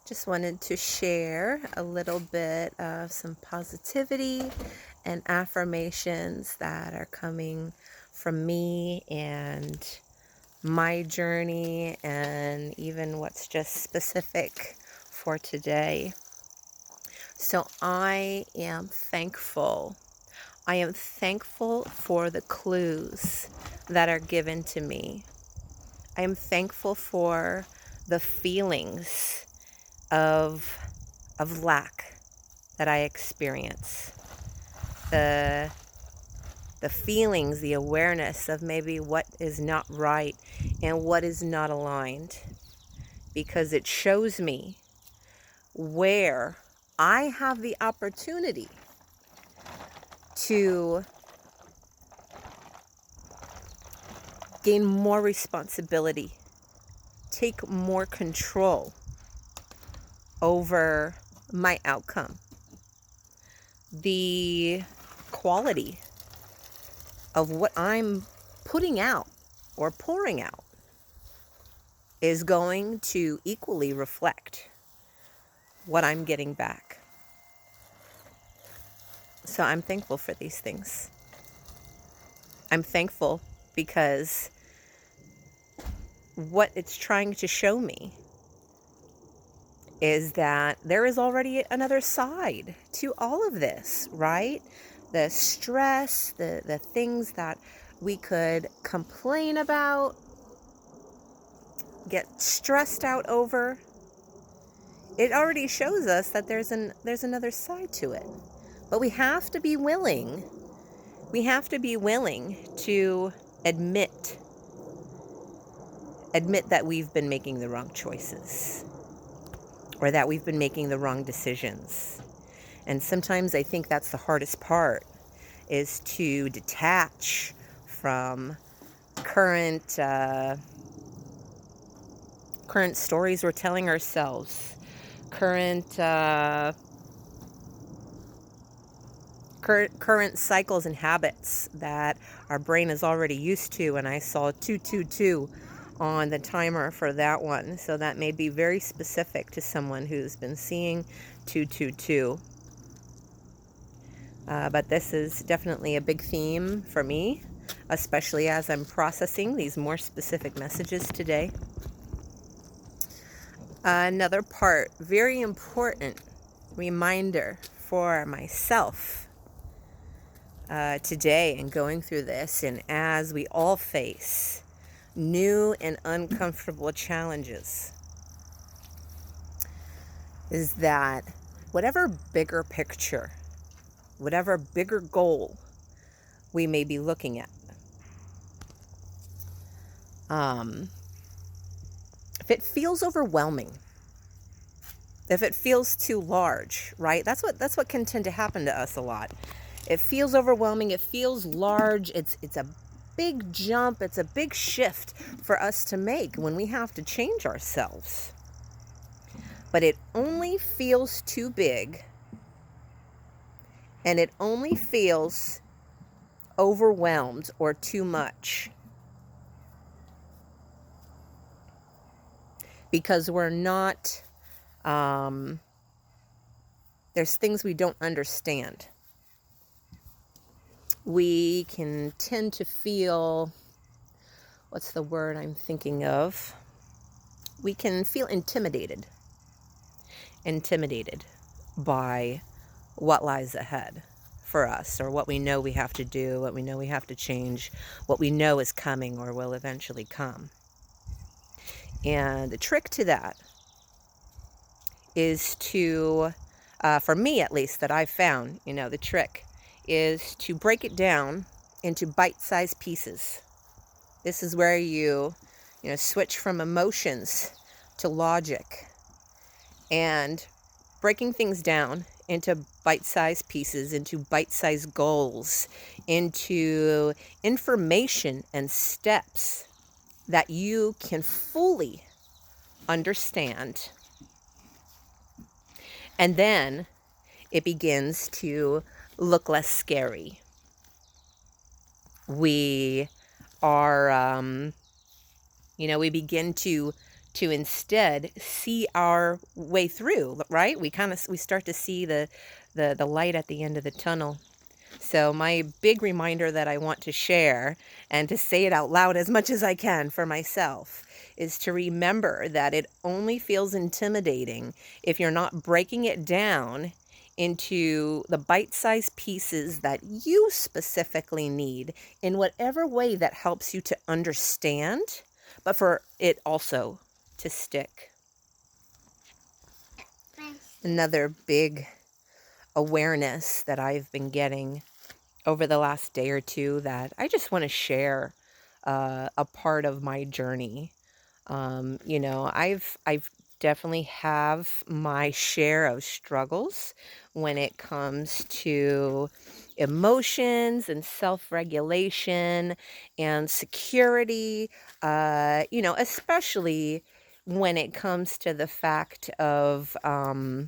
Just wanted to share a little bit of some positivity and affirmations that are coming from me and my journey, and even what's just specific for today. So I am thankful. I am thankful for the clues that are given to me. I am thankful for the feelings of lack that I experience. The feelings, the awareness of maybe what is not right and what is not aligned, because it shows me where I have the opportunity to gain more responsibility, take more control over my outcome, the quality of what I'm putting out or pouring out is going to equally reflect what I'm getting back. So I'm thankful for these things. I'm thankful because what it's trying to show me is that there is already another side to all of this, right? The stress, the things that we could complain about, get stressed out over. It already shows us that there's another side to it. But we have to be willing. We have to be willing to admit that we've been making the wrong choices, or that we've been making the wrong decisions. And sometimes I think that's the hardest part, is to detach from current stories we're telling ourselves, current cycles and habits that our brain is already used to. And I saw 222 on the timer for that one, so that may be very specific to someone who's been seeing 222. But this is definitely a big theme for me, especially as I'm processing these more specific messages today. Another part, very important reminder for myself today, and going through this, and as we all face new and uncomfortable challenges, is that whatever bigger picture, whatever bigger goal we may be looking at, if it feels overwhelming, if it feels too large, right? That's what can tend to happen to us a lot. It feels overwhelming. It feels large. It's a big jump. It's a big shift for us to make when we have to change ourselves. But it only feels too big, and it only feels overwhelmed or too much because we're not, there's things we don't understand. We can tend to feel, what's the word I'm thinking of? We can feel intimidated by what lies ahead for us, or what we know we have to do, what we know we have to change, what we know is coming or will eventually come. And the trick to that is to, for me at least, that I've found, the trick is to break it down into bite-sized pieces. This is where you switch from emotions to logic, and breaking things down into bite-sized pieces, into bite-sized goals, into information and steps that you can fully understand. And then it begins to look less scary. We are, we begin to to instead see our way through, right? We start to see the light at the end of the tunnel. So my big reminder that I want to share and to say it out loud as much as I can for myself is to remember that it only feels intimidating if you're not breaking it down into the bite-sized pieces that you specifically need in whatever way that helps you to understand, but for it also to stick. Another big awareness that I've been getting over the last day or two that I just want to share a part of my journey. I've definitely have my share of struggles when it comes to emotions and self-regulation and security, especially when it comes to the fact of my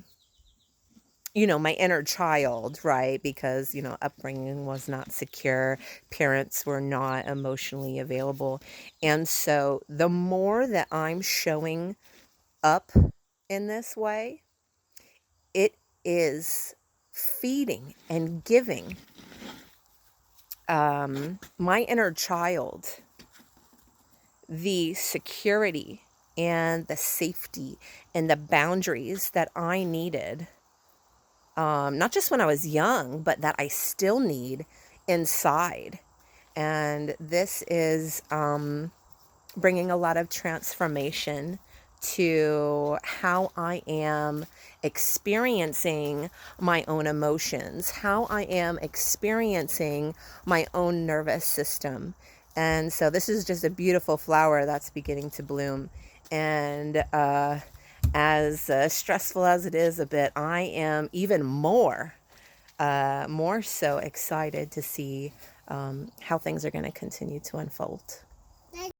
inner child, right? Because, upbringing was not secure, parents were not emotionally available. And so the more that I'm showing up in this way, it is feeding and giving my inner child the security and the safety and the boundaries that I needed. Not just when I was young, but that I still need inside. And this is bringing a lot of transformation to how I am experiencing my own emotions, how I am experiencing my own nervous system. And so this is just a beautiful flower that's beginning to bloom. And as stressful as it is a bit, I am even more so excited to see how things are going to continue to unfold.